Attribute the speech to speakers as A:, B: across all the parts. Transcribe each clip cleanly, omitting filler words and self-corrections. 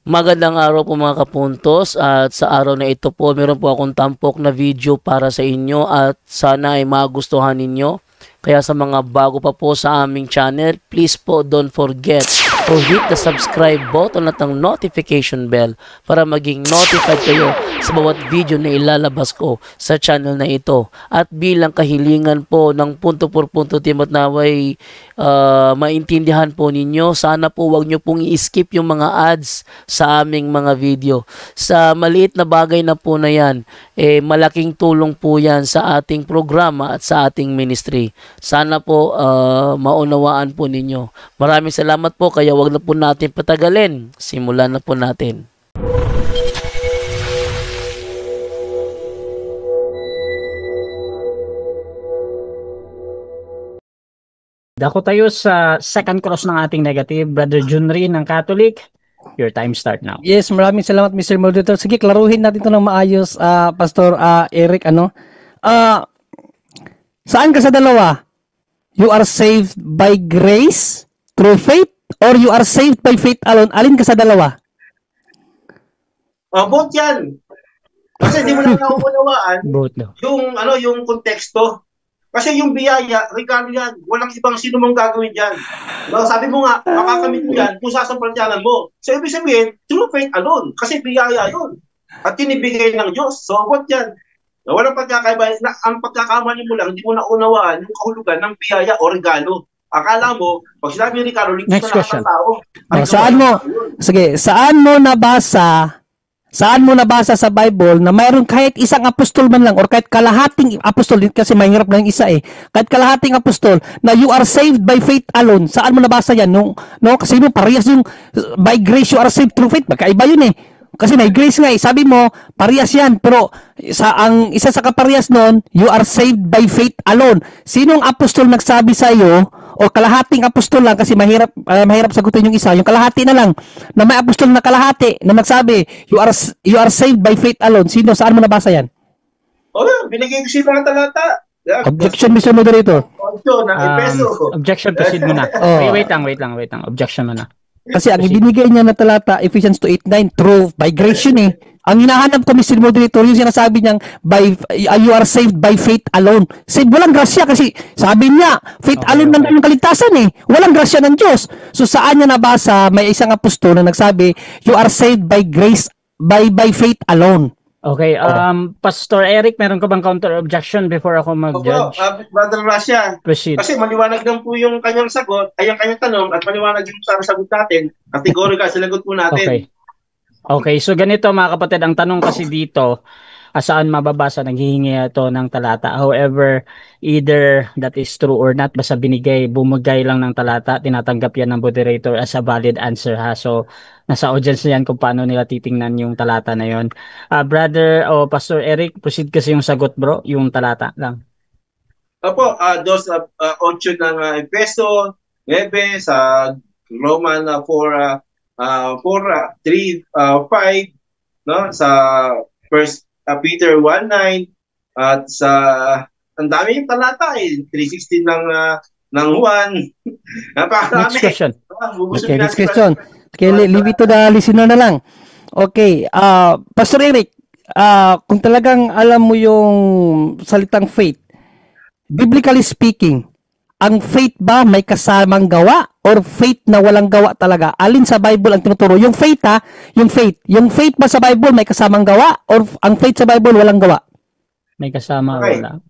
A: Magandang araw po mga kapuntos, at sa araw na ito po meron po akong tampok na video para sa inyo at sana ay magustuhan ninyo. Kaya sa mga bago pa po sa aming channel, please po don't forget to hit the subscribe button at ang notification bell para maging notified kayo sa bawat video na ilalabas ko sa channel na ito. At bilang kahilingan po ng punto por punto team at naway maintindihan po ninyo, sana po wag nyo pong i-skip yung mga ads sa aming mga video. Sa maliit na bagay na po na yan, malaking tulong po yan sa ating programa at sa ating ministry. Sana po maunawaan po ninyo. Maraming salamat po, kaya wag na po natin patagalin. Simulan na po natin.
B: Dako tayo sa second cross ng ating negative. Brother Junri ng Catholic, your time start now.
C: Yes, maraming salamat Mr. Moderator. Sige, klaruhin natin ito ng maayos, Pastor Eric. Saan ka sa dalawa? You are saved by grace through faith or you are saved by faith alone? Alin ka sa dalawa?
D: Both yan. Kasi hindi mo lang nauunawaan yung konteksto. Kasi yung biyaya, regalo yan. Walang ibang sino mong gagawin dyan. No, sabi mo nga, makakamit mo yan kung sasampalyanan mo. So, ibig sabihin, through faith alone. Kasi biyaya yun. At tinibigay ng Diyos. So, what yan? Walang pagkakaiba. Ang pagkakamali mo lang, hindi mo naunawaan yung kahulugan ng biyaya o regalo. Akala mo, pag sinabi ni Carol,
B: next question.
C: Saan mo nabasa sa Bible na mayroon kahit isang apostol man lang or kahit kalahating apostol, kasi mahirap na yung isa kahit kalahating apostol na you are saved by faith alone? Saan mo nabasa yan? Kasi parehas yung by grace you are saved through faith. Magkaiba yun kasi may grace nga sabi mo parehas yan, pero ang isa sa kaparehas nun, you are saved by faith alone. Sinong apostol nagsabi sa iyo o kalahating apostol lang, kasi mahirap sagutin yung isa, yung kalahati na lang na may apostol na kalahati na nagsabi you are saved by faith alone? Saan mo nabasa yan?
D: Binigay ko siya mga talata.
C: Objection, Mr. Moderator.
B: Objection, proceed mo na. Wait lang. Objection mo na.
C: Kasi ang ibinigay niya na talata, Ephesians 2:8-9, true by grace yun Ang hinahanap ko, Mr. Moderator, yung sinasabi niyang you are saved by faith alone. Walang grasya, kasi sabi niya, faith alone na yung kaligtasan Walang grasya ng Diyos. So saan niya nabasa, may isang apostol na nagsabi, you are saved by grace, by faith alone?
B: Okay, Pastor Eric, meron ka bang counter objection before ako mag-judge?
D: Brother Rasha,
B: proceed.
D: Kasi maliwanag lang po yung kanyang sagot, ay yung kanyang tanong, at maliwanag yung sagot natin. Kategorika, sinagot po natin.
B: Okay, so ganito mga kapatid, ang tanong kasi dito, saan mababasa, naghihingi ito ng talata. However, either that is true or not, basta bumigay lang ng talata, tinatanggap yan ng moderator as a valid answer So, nasa audience na yan kung paano nila titingnan yung talata na yon. Brother o Pastor Eric, proceed kasi yung sagot bro, yung talata lang.
D: Opo, 2:8 ng Efeso, 9 sa Roman 4:3-5, no, sa First Peter 1:9, at sa ang dami yung talata 3:16 ng Juan.
B: Next question.
C: Okay, next question. Okay, leave it to the listener na lang. Okay, Pastor Eric, kung talagang alam mo yung salitang faith, biblically speaking, ang faith ba may kasamang gawa or faith na walang gawa talaga? Alin sa Bible ang tinuturo? Yung faith yung faith ba sa Bible may kasamang gawa or ang faith sa Bible walang gawa?
B: May kasama wala.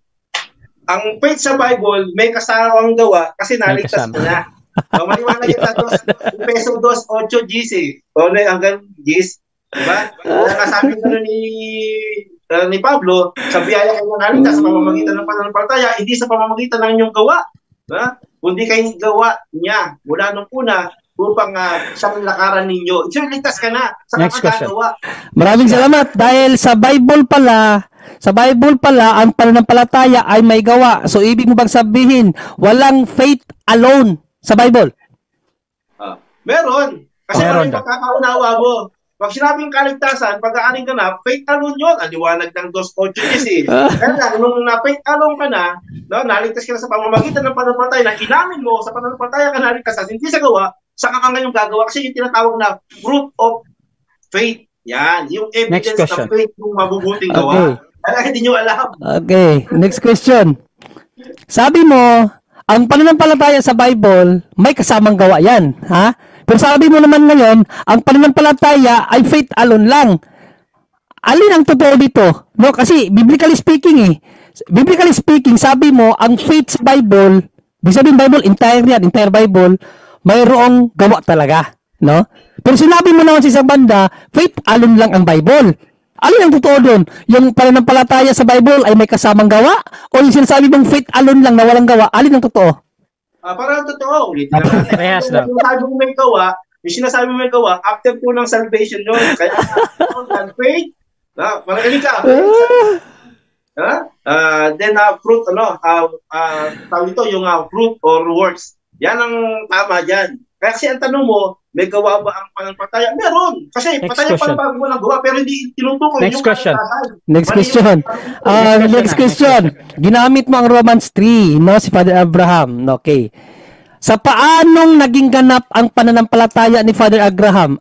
D: Ang faith sa Bible may kasamang gawa kasi naligtas na. Maliwanag yung Efeso 2:8 Gs hanggang Gs. Diba? Sabi ni Pablo, sa biyaya kayo naligtas sa pamamagitan ng pananampalataya, hindi sa pamamagitan ng inyong gawa. Kundi kayo gawa niya mula nung una upang siyang lakaran ninyo. So, ligtas ka na sa kakagawa.
C: Maraming salamat dahil sa Bible pala, ang pananampalataya ay may gawa. So, ibig mo bang sabihin, walang faith alone sa Bible?
D: Meron. Kasi meron pagkakaunawa mo. Pag sinabing kaligtasan, pag-aaning ka na, faith alone yun. Ang liwanag ng 2:8 kasi. Kaya lang, nung na-faith alone ka na, no, naligtas ka na sa pamamagitan ng pananampalataya na inamin mo sa pananampalataya ka naligtas, hindi sa gawa, saka ka ngayong gagawa kasi yung tinatawag na fruit of faith. Yan, yung
B: Next
D: evidence
B: question.
D: na faith yung mabubuting
C: Okay.
D: gawa. Kaya hindi nyo alam.
C: Okay, next question. Sabi mo, ang pananampalataya sa Bible, may kasamang gawa yan, ha? Pero sabi mo naman ngayon, ang pananampalataya ay faith alone lang. Alin ang totoo dito? No, kasi biblically speaking, sabi mo, ang faith sa Bible, ibig sabihin Bible, entire Bible, mayroong gawa talaga, no? Pero sinabi mo naman sa isang banda, faith alone lang ang Bible. Alin ang totoo doon? Yung pananampalataya sa Bible ay may kasamang gawa? O yung sinasabi mong faith alone lang na walang gawa? Alin ang totoo?
D: Parang totoo.
B: Parehas daw.
D: Yung sinasabi mo may gawa, after po ng salvation yun. Kaya, faith, maragaling ka. Then, fruit, tawag ito, yung fruit or works. Yan ang tama dyan. Kaya kasi ang tanong mo, may gawa ba ang pananampalataya? Meron. Kasi pataya pa bago mo ng gawa, pero hindi tinutukoy.
B: Next question.
C: Next question. Ginamit mo ang Romans 3, no, si Father Abraham. Okay. Sa paanong naging ganap ang pananampalataya ni Father Abraham?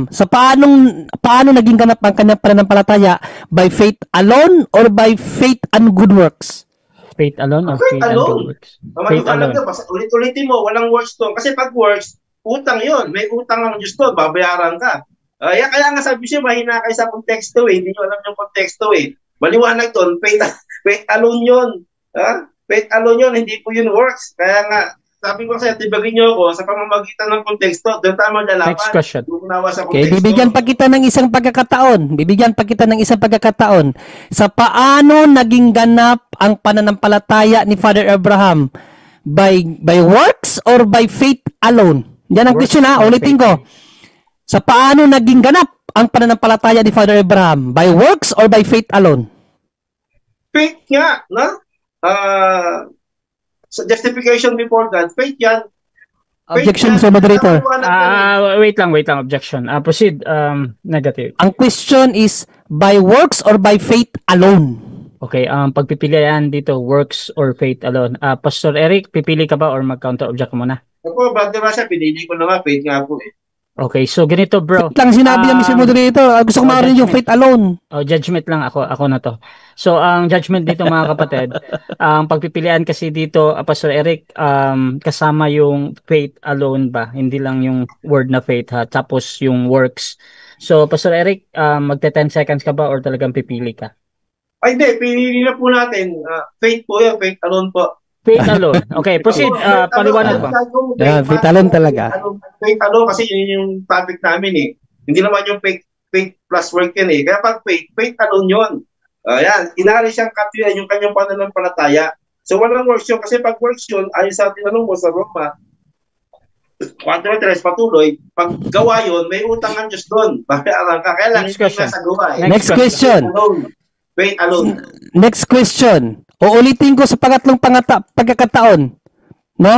C: Sa paano naging ganap ang kanyang pananampalataya? By faith alone or by faith and good works?
B: Faith alone or faith and good works? Faith alone.
D: Ulitin mo, walang works to. Kasi pag works, utang yun. May utang ang Diyos to, babayaran ka. Kaya nga sabi siya, mahina kayo sa konteksto eh. Hindi nyo alam yung konteksto eh. Maliwanag to, faith alone yun. Faith alone yun, hindi po yun works. Kaya nga, sabi ko sa'yo, tibagin nyo ako sa pamamagitan ng konteksto. Doon tayo maglalaban.
B: Next question.
C: Okay, bibigyan pa kita ng isang pagkakataon. Sa paano naging ganap ang pananampalataya ni Father Abraham? By works or by faith alone? Yan ang question ha, ulitin ko. Sa paano naging ganap ang pananampalataya ni Father Abraham? By works or by faith alone?
D: Faith nga, no? So justification before God, faith yan.
C: Objection sa moderator.
B: Wait lang, objection. Proceed, negative.
C: Ang question is, by works or by faith alone?
B: Okay, pagpipilian dito, works or faith alone. Pastor Eric, pipili ka ba or mag-counter object ka muna?
D: Ako, Brother Rasha, pinili ko na nga, faith nga po eh.
B: Okay, so ganito bro.
C: Faith lang sinabi ng Mr. Moderator. Gusto ko marinig yung faith alone.
B: Judgment lang ako na to. So ang judgment dito mga kapatid, ang pagpipilian kasi dito, Pastor Eric, kasama yung faith alone ba? Hindi lang yung word na faith ha, tapos yung works. So Pastor Eric, magte 10 seconds ka ba or talagang pipili ka?
D: Ay hindi, pinili na po natin. Faith po yun, faith alone po.
B: Faith alone. Okay, proceed. Paliwanag ba?
C: Yeah, faith alone talaga.
D: Faith alone kasi yun yung topic namin eh. Hindi naman yung faith plus work yan eh. Kaya pag faith alone yun. Yan, inari siyang katuyan yung kanyang pananampalataya. So walang works yun. Kasi pag works yun, ayon sa tinanong mo sa Roma, 4:3 patuloy, pag gawa yun, may utang ang Diyos doon. Babayaran ka. Kaya lang,
B: Next question.
D: sa gawa eh.
C: Next question.
D: Faith alone.
C: Next question. Uulitin ko sa pangatlong pagkakataon. No?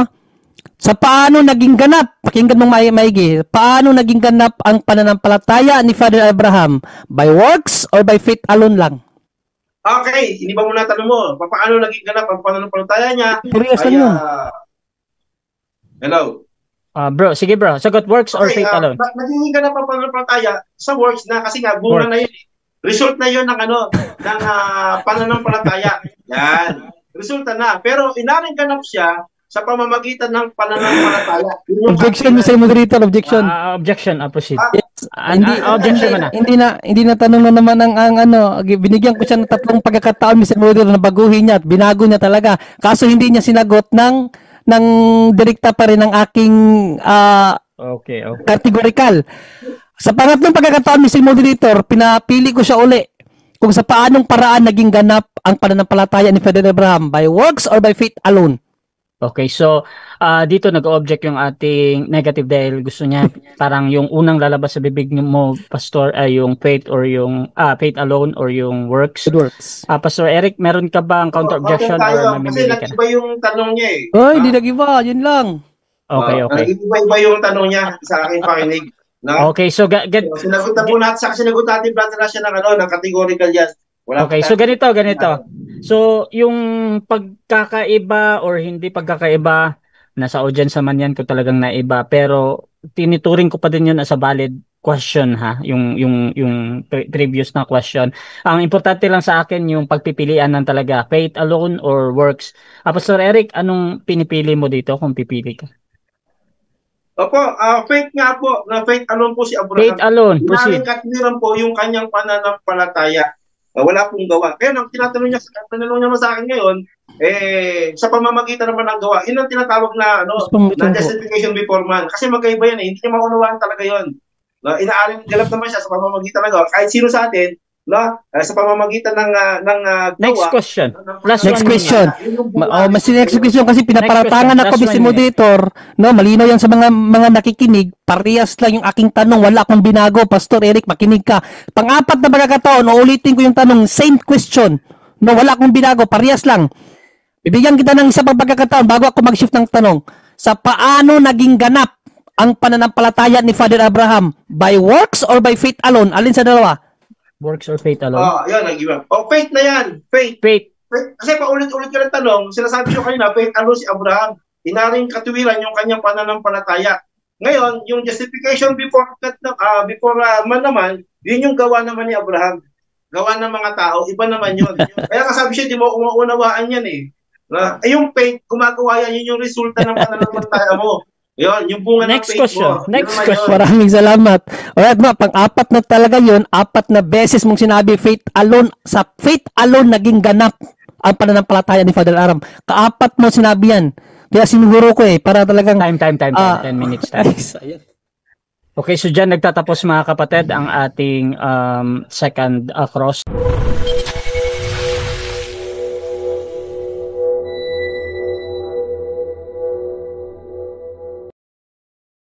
C: Sa paano naging ganap, pakinggan mong maigi, paano naging ganap ang pananampalataya ni Father Abraham? By works or by faith alone lang?
D: Okay, hindi ba muna tanong mo, paano naging ganap ang pananampalataya niya?
C: Seryoso yun.
D: Hello?
B: Bro, sige bro, sagot works or faith alone?
D: Naging ganap ang pananampalataya sa works na kasi nga bunga na yun. Result na yun ng ng pananampalataya. Yan. Resulta na. Pero inaring ganap siya sa pamamagitan ng pananampalataya.
C: Objection, Mr. Moderator, objection.
B: Objection, proceed.
C: Objection na. Hindi na tanong na naman ang binigyan ko siya ng 3 pagkakataon, Mr. Moderator, na baguhin niya at binago niya talaga. Kaso hindi niya sinagot ng direkta pa rin ang aking
B: okay.
C: categorical. Sa pangatlong pagkakataon, Mr. Moderator, pinapili ko siya uli kung sa paanong paraan naging ganap ang pananampalataya ni Father Abraham, by works or by faith alone.
B: Okay, so dito nag-object yung ating negative dahil gusto niya parang yung unang lalabas sa bibig mo, Pastor, ay yung faith or yung faith alone or yung works.
C: Good works.
B: Pastor Eric, meron ka ba ang counter objection or mamimili ka na?
D: Kasi nag-iba yung tanong niya eh.
C: Oy, di nag-iba, yun lang.
B: Okay.
D: Nag-iba yung tanong niya sa aking pakinig. No?
B: Okay, so
D: sinagutan po natin, sinagot natin brother na siya ng categorical yan.
B: Okay, so ganito. So yung pagkakaiba or hindi pagkakaiba, nasa audience naman yan kung talagang naiba, pero tinituring ko pa din yun as a valid question ha, yung previous na question. Ang importante lang sa akin yung pagpipilian ng talaga, faith alone or works. Pastor Eric, anong pinipili mo dito kung pipili ka?
D: Opo, faith nga po, na faith alone po si Abraham.
B: Faith alone, proceed.
D: Inaring katwiran po yung kanyang pananampalataya. Wala pong gawa. Kaya nang tinatanong niya sa akin ngayon, sa pamamagitan naman ng gawa, yun ang tinatawag na na justification before man. Kasi magkaiba yan hindi niya maunawaan talaga yun. Inaaring galap naman siya sa pamamagitan ng gawa. Kahit sino sa atin, sa pamamagitan ng gawa.
B: Next question.
C: Next question. Mas next question kasi pinaparatangan ako si moderator, malinaw yan sa mga nakikinig. Parehas lang yung aking tanong, wala akong binago. Pastor Eric, makinig ka. Pang-apat na pagkakataon, uulitin ko yung tanong, same question. Wala akong binago, parehas lang. Bibigyan kita ng isa pang pagkakataon bago ako mag-shift ng tanong. Sa paano naging ganap ang pananampalataya ni Father Abraham? By works or by faith alone? Alin sa dalawa?
B: Works or faith alone?
D: Yan, nag-iwan. Faith na yan. Faith. Kasi paulit-ulit ka ng tanong, sinasabi ko kanina, faith alone si Abraham. Inaring katuwiran yung kanyang pananampalataya. Ngayon, yung justification before man naman, yun yung gawa naman ni Abraham. Gawa ng mga tao, iba naman yun. Kaya kasabi siya, di mo umuunawaan yan yung faith, gumagawa yan, yun yung resulta ng pananampalataya mo. Yun, yung bunga ng faith mo.
B: Next question.
C: Maraming salamat. Alright, pang-apat na talaga yun, 4 na beses mong sinabi, faith alone, sa faith alone naging ganap ang pananampalataya ni Father Abraham. Kaapat mo sinabi yan. Kaya sinuguro ko para talagang...
B: Time. 10 minutes time. Okay, so dyan nagtatapos mga kapatid ang ating second cross.